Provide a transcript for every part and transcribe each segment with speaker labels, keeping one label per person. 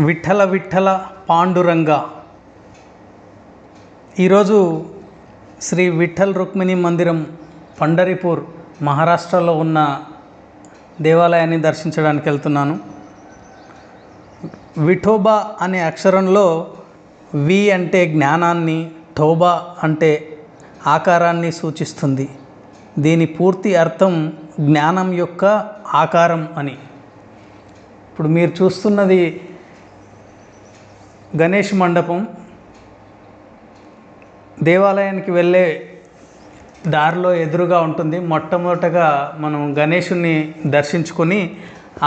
Speaker 1: విఠల విఠల పాండురంగ. ఈరోజు శ్రీ విఠల్ రుక్మిణి మందిరం పండరిపూర్ మహారాష్ట్రలో ఉన్న దేవాలయాన్ని దర్శించడానికి వెళ్తున్నాను. విఠోబా అనే అక్షరంలో వి అంటే జ్ఞానాన్ని, ఠోబా అంటే ఆకారాన్ని సూచిస్తుంది. దీని పూర్తి అర్థం జ్ఞానం యొక్క ఆకారం అని. ఇప్పుడు మీరు చూస్తున్నది గణేష్ మండపం. దేవాలయానికి వెళ్ళే దారిలో ఎదురుగా ఉంటుంది. మొట్టమొదటగా మనం గణేషుని దర్శించుకొని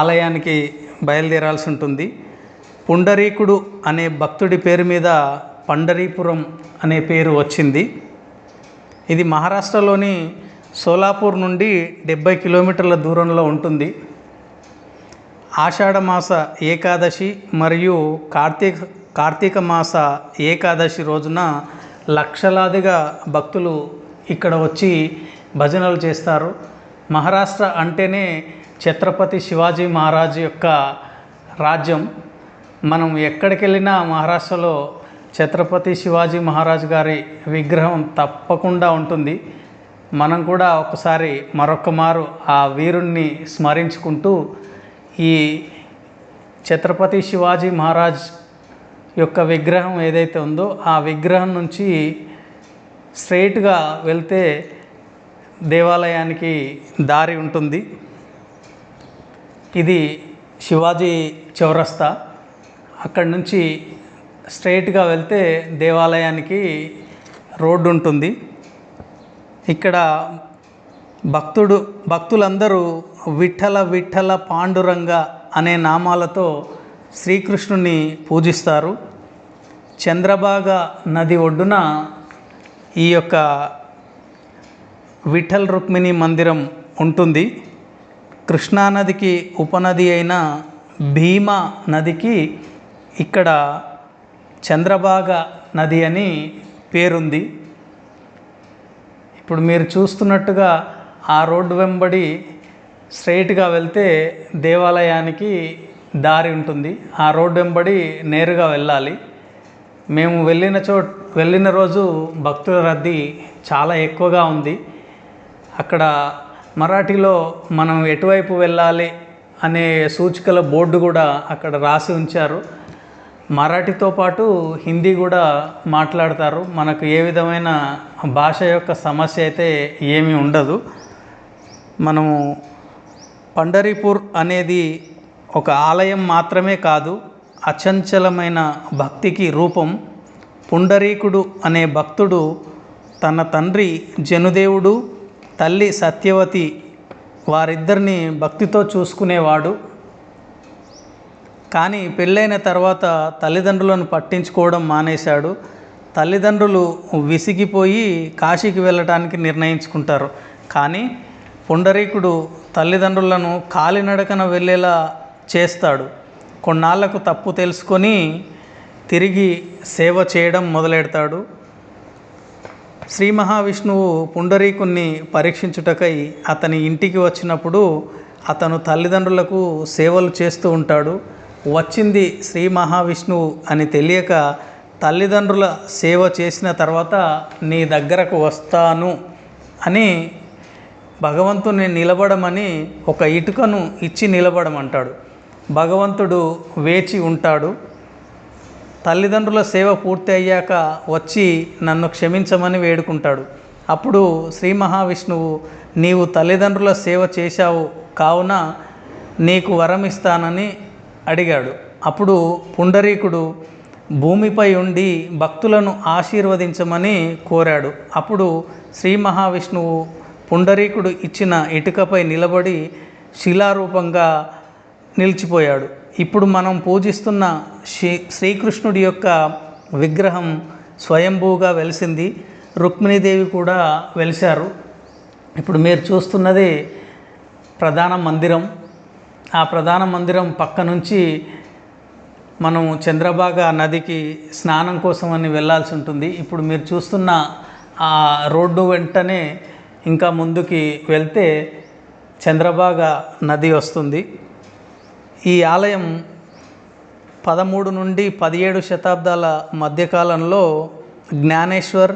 Speaker 1: ఆలయానికి బయలుదేరాల్సి ఉంటుంది. పుండరీకుడు అనే భక్తుడి పేరు మీద పండరీపురం అనే పేరు వచ్చింది. ఇది మహారాష్ట్రలోని సోలాపూర్ నుండి 70 కిలోమీటర్ల దూరంలో ఉంటుంది. ఆషాఢమాస ఏకాదశి మరియు కార్తీక మాస ఏకాదశి రోజున లక్షలాదిగా భక్తులు ఇక్కడ వచ్చి భజనలు చేస్తారు. మహారాష్ట్ర అంటేనే ఛత్రపతి శివాజీ మహారాజ్ యొక్క రాజ్యం. మనం ఎక్కడికి వెళ్ళినా మహారాష్ట్రలో ఛత్రపతి శివాజీ మహారాజ్ గారి విగ్రహం తప్పకుండా ఉంటుంది. మనం కూడా ఒకసారి మరొక మారు ఆ వీరుణ్ణి స్మరించుకుంటూ ఈ ఛత్రపతి శివాజీ మహారాజ్ యొక్క విగ్రహం ఏదైతే ఉందో ఆ విగ్రహం నుంచి స్ట్రైట్గా వెళ్తే దేవాలయానికి దారి ఉంటుంది. ఇది శివాజీ చౌరస్తా. అక్కడి నుంచి స్ట్రైట్గా వెళ్తే దేవాలయానికి రోడ్డు ఉంటుంది. ఇక్కడ భక్తులందరూ విఠల విఠల పాండురంగ అనే నామాలతో శ్రీకృష్ణుని పూజిస్తారు. చంద్రభాగ నది ఒడ్డున ఈ యొక్క విఠల్ రుక్మిణి మందిరం ఉంటుంది. కృష్ణానదికి ఉపనది అయిన భీమా నదికి ఇక్కడ చంద్రభాగ నది అని పేరుంది. ఇప్పుడు మీరు చూస్తున్నట్టుగా ఆ రోడ్డు వెంబడి స్ట్రైట్గా వెళ్తే దేవాలయానికి దారి ఉంటుంది. ఆ రోడ్డు వెంబడి నేరుగా వెళ్ళాలి. మేము వెళ్ళిన రోజు భక్తుల రద్దీ చాలా ఎక్కువగా ఉంది. అక్కడ మరాఠీలో మనం ఎటువైపు వెళ్ళాలి అనే సూచికల బోర్డు కూడా అక్కడ రాసి ఉంచారు. మరాఠీతో పాటు హిందీ కూడా మాట్లాడతారు. మనకు ఏ విధమైన భాష యొక్క సమస్య అయితే ఏమీ ఉండదు. మనము పండరీపూర్ అనేది ఒక ఆలయం మాత్రమే కాదు, అచంచలమైన భక్తికి రూపం. పుండరీకుడు అనే భక్తుడు తన తండ్రి జనుదేవుడు, తల్లి సత్యవతి వారిద్దరిని భక్తితో చూసుకునేవాడు. కానీ పెళ్ళైన తర్వాత తల్లిదండ్రులను పట్టించుకోవడం మానేశాడు. తల్లిదండ్రులు విసిగిపోయి కాశీకి వెళ్ళటానికి నిర్ణయించుకుంటారు. కానీ పుండరీకుడు తల్లిదండ్రులను కాలినడకన వెళ్ళేలా చేస్తాడు. కొన్నాళ్లకు తప్పు తెలుసుకొని తిరిగి సేవ చేయడం మొదలెడతాడు. శ్రీ మహావిష్ణువు పుండరీకుణ్ణి పరీక్షించుటకై అతని ఇంటికి వచ్చినప్పుడు అతను తల్లిదండ్రులకు సేవలు చేస్తూ ఉంటాడు. వచ్చింది శ్రీ మహావిష్ణువు అని తెలియక తల్లిదండ్రుల సేవ చేసిన తర్వాత నీ దగ్గరకు వస్తాను అని భగవంతుని నిలబడమని ఒక ఇటుకను ఇచ్చి నిలబడమంటాడు. భగవంతుడు వేచి ఉంటాడు. తల్లిదండ్రుల సేవ పూర్తి అయ్యాక వచ్చి నన్ను క్షమించమని వేడుకుంటాడు. అప్పుడు శ్రీ మహావిష్ణువు నీవు తల్లిదండ్రుల సేవ చేశావు కావున నీకు వరం ఇస్తానని అడిగాడు. అప్పుడు పుండరీకుడు భూమిపై ఉండి భక్తులను ఆశీర్వదించమని కోరాడు. అప్పుడు శ్రీ మహావిష్ణువు పుండరీకుడు ఇచ్చిన ఇటుకపై నిలబడి శిలారూపంగా నిలిచిపోయాడు. ఇప్పుడు మనం పూజిస్తున్న శ్రీకృష్ణుడి యొక్క విగ్రహం స్వయంభూగా వెలిసింది. రుక్మిణీదేవి కూడా వెలిశారు. ఇప్పుడు మీరు చూస్తున్నది ప్రధాన మందిరం. ఆ ప్రధాన మందిరం పక్క నుంచి మనం చంద్రభాగ నదికి స్నానం కోసం అని వెళ్ళాల్సి ఉంటుంది. ఇప్పుడు మీరు చూస్తున్న ఆ రోడ్డు వెంటనే ఇంకా ముందుకి వెళ్తే చంద్రభాగ నది వస్తుంది. ఈ ఆలయం 13 నుండి 17 శతాబ్దాల మధ్యకాలంలో జ్ఞానేశ్వర్,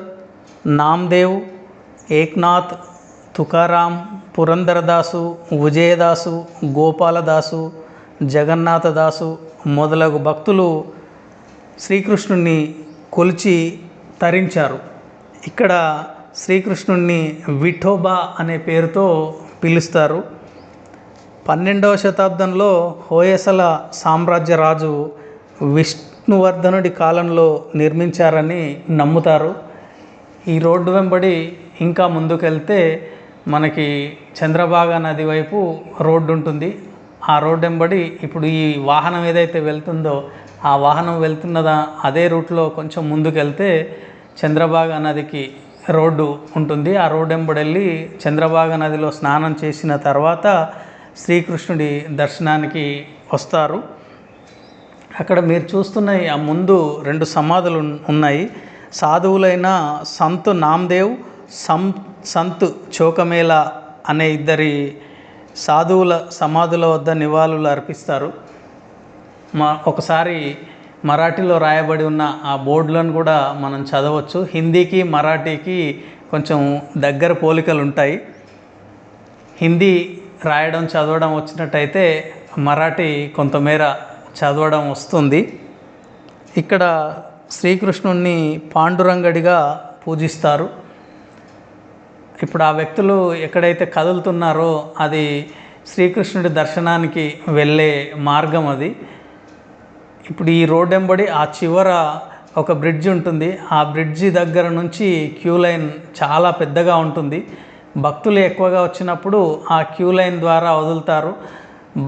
Speaker 1: నామ్దేవ్, ఏక్నాథ్, తుకారాం, పురందరదాసు, విజయదాసు, గోపాలదాసు, జగన్నాథదాసు మొదలగు భక్తులు శ్రీకృష్ణుణ్ణి కొలిచి తరించారు. ఇక్కడ శ్రీకృష్ణుణ్ణి విఠోబా అనే పేరుతో పిలుస్తారు. 12వ శతాబ్దంలో హోయసల సామ్రాజ్య రాజు విష్ణువర్ధనుడి కాలంలో నిర్మించారని నమ్ముతారు. ఈ రోడ్డు వెంబడి ఇంకా ముందుకెళ్తే మనకి చంద్రభాగా నది వైపు రోడ్డు ఉంటుంది. ఆ రోడ్డు వెంబడి ఇప్పుడు ఈ వాహనం ఏదైతే వెళ్తుందో ఆ వాహనం వెళ్తున్నదా అదే రూట్లో కొంచెం ముందుకెళ్తే చంద్రభాగా నదికి రోడ్డు ఉంటుంది. ఆ రోడ్డు వెంబడి వెళ్ళి చంద్రభాగా నదిలో స్నానం చేసిన తర్వాత శ్రీకృష్ణుడి దర్శనానికి వస్తారు. అక్కడ మీరు చూస్తున్న ఆ ముందు 2 సమాధులు ఉన్నాయి. సాధువులైన సంత్ నామ్దేవ్, సంత్ చోకమేలా అనే 2 సాధువుల సమాధుల వద్ద నివాళులు అర్పిస్తారు. ఒకసారి మరాఠీలో రాయబడి ఉన్న ఆ బోర్డులను కూడా మనం చదవచ్చు. హిందీకి మరాఠీకి కొంచెం దగ్గర పోలికలు ఉంటాయి. హిందీ రాయడం చదవడం వచ్చినట్టయితే మరాఠీ కొంతమేర చదవడం వస్తుంది. ఇక్కడ శ్రీకృష్ణుణ్ణి పాండురంగడిగా పూజిస్తారు. ఇప్పుడు ఆ వ్యక్తులు ఎక్కడైతే కదులుతున్నారో అది శ్రీకృష్ణుడి దర్శనానికి వెళ్ళే మార్గం అది. ఇప్పుడు ఈ రోడ్ వెంబడి ఆ చివర ఒక బ్రిడ్జ్ ఉంటుంది. ఆ బ్రిడ్జి దగ్గర నుంచి క్యూ లైన్ చాలా పెద్దగా ఉంటుంది. భక్తులు ఎక్కువగా వచ్చినప్పుడు ఆ క్యూ లైన్ ద్వారా వదులుతారు.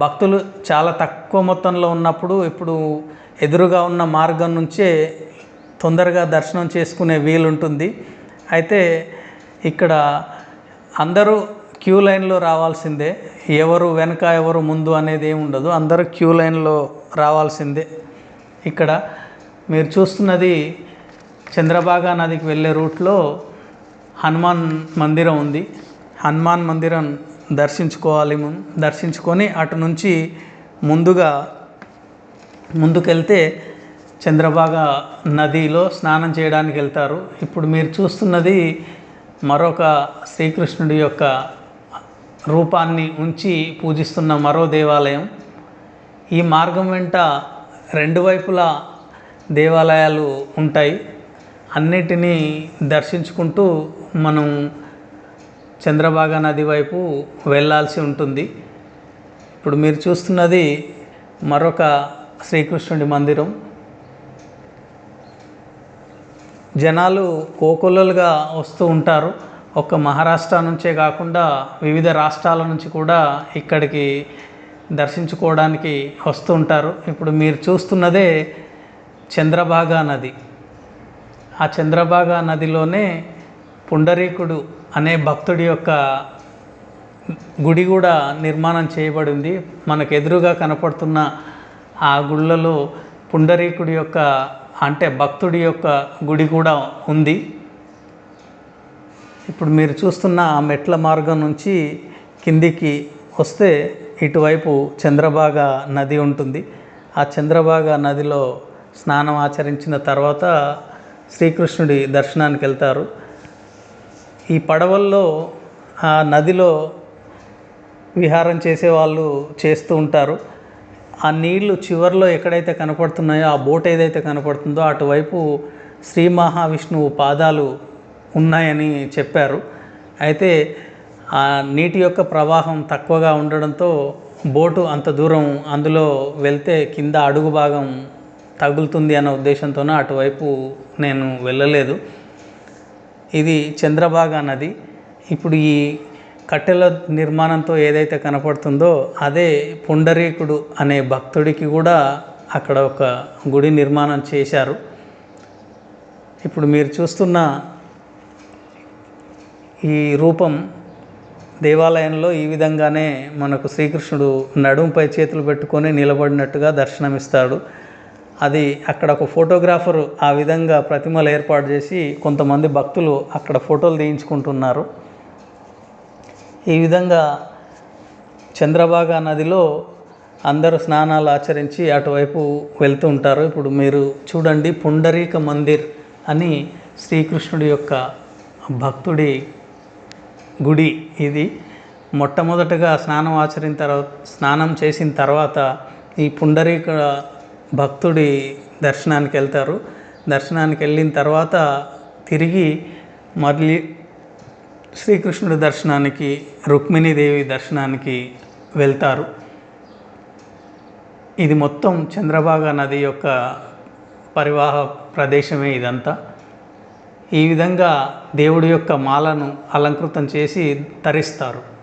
Speaker 1: భక్తులు చాలా తక్కువ మొత్తంలో ఉన్నప్పుడు ఇప్పుడు ఎదురుగా ఉన్న మార్గం నుంచే తొందరగా దర్శనం చేసుకునే వీలుంటుంది. అయితే ఇక్కడ అందరూ క్యూ లైన్లో రావాల్సిందే. ఎవరు వెనక ఎవరు ముందు అనేది ఏమి ఉండదు. అందరూ క్యూ లైన్లో రావాల్సిందే. ఇక్కడ మీరు చూస్తున్నది చంద్రభాగా నదికి వెళ్ళే రూట్లో హనుమాన్ మందిరం ఉంది. హనుమాన్ మందిరం దర్శించుకొని అటు నుంచి ముందుకెళ్తే చంద్రభాగా నదిలో స్నానం చేయడానికి వెళ్తారు. ఇప్పుడు మీరు చూస్తున్నది మరొక శ్రీకృష్ణుడి యొక్క రూపాన్ని ఉంచి పూజిస్తున్న మరో దేవాలయం. ఈ మార్గం వెంట 2 వైపులా దేవాలయాలు ఉంటాయి. అన్నిటినీ దర్శించుకుంటూ మనం చంద్రభాగా నది వైపు వెళ్ళాల్సి ఉంటుంది. ఇప్పుడు మీరు చూస్తున్నది మరొక శ్రీకృష్ణుడి మందిరం. జనాలు కోకొల్లలుగా వస్తూ ఉంటారు. ఒక్క మహారాష్ట్ర నుంచే కాకుండా వివిధ రాష్ట్రాల నుంచి కూడా ఇక్కడికి దర్శించుకోవడానికి వస్తూ ఉంటారు. ఇప్పుడు మీరు చూస్తున్నదే చంద్రభాగా నది. ఆ చంద్రభాగా నదిలోనే పుండరీకుడు అనే భక్తుడి యొక్క గుడి కూడా నిర్మాణం చేయబడింది. మనకు ఎదురుగా కనపడుతున్న ఆ గుళ్ళలో పుండరీకుడి యొక్క అంటే భక్తుడి యొక్క గుడి కూడా ఉంది. ఇప్పుడు మీరు చూస్తున్న ఆ మెట్ల మార్గం నుంచి కిందికి వస్తే ఇటువైపు చంద్రభాగా నది ఉంటుంది. ఆ చంద్రభాగా నదిలో స్నానం ఆచరించిన తర్వాత శ్రీకృష్ణుడి దర్శనానికి వెళ్తారు. ఈ పడవల్లో ఆ నదిలో విహారం చేసేవాళ్ళు చేస్తూ ఉంటారు. ఆ నీళ్లు చివరిలో ఎక్కడైతే కనపడుతున్నాయో ఆ బోట్ ఏదైతే కనపడుతుందో అటువైపు శ్రీ మహావిష్ణువు పాదాలు ఉన్నాయని చెప్పారు. అయితే ఆ నీటి యొక్క ప్రవాహం తక్కువగా ఉండడంతో బోటు అంత దూరం అందులో వెళ్తే కింద అడుగు భాగం తగులుతుంది అన్న ఉద్దేశంతోనే అటువైపు నేను వెళ్ళలేదు. ఇది చంద్రభాగా నది. ఇప్పుడు ఈ కట్టెల నిర్మాణంతో ఏదైతే కనపడుతుందో అదే పుండరీకుడు అనే భక్తుడికి కూడా అక్కడ ఒక గుడి నిర్మాణం చేశారు. ఇప్పుడు మీరు చూస్తున్న ఈ రూపం దేవాలయంలో ఈ విధంగానే మనకు శ్రీకృష్ణుడు నడుంపై చేతులు పెట్టుకొని నిలబడినట్టుగా దర్శనమిస్తాడు. అది అక్కడ ఒక ఫోటోగ్రాఫర్ ఆ విధంగా ప్రతిమలు ఏర్పాటు చేసి కొంతమంది భక్తులు అక్కడ ఫోటోలు తీయించుకుంటున్నారు. ఈ విధంగా చంద్రభాగా నదిలో అందరూ స్నానాలు ఆచరించి అటువైపు వెళ్తూ ఉంటారు. ఇప్పుడు మీరు చూడండి, పుండరీక మందిర్ అని శ్రీకృష్ణుడి యొక్క భక్తుడి గుడి ఇది. మొట్టమొదటగా స్నానం చేసిన తర్వాత ఈ పుండరీక భక్తుడి దర్శనానికి వెళ్తారు. దర్శనానికి వెళ్ళిన తర్వాత తిరిగి మళ్ళీ శ్రీకృష్ణుడి దర్శనానికి, రుక్మిణీదేవి దర్శనానికి వెళ్తారు. ఇది మొత్తం చంద్రభాగా నది యొక్క పరివాహ ప్రదేశమే ఇదంతా. ఈ విధంగా దేవుడి యొక్క మాలను అలంకృతం చేసి ధరిస్తారు.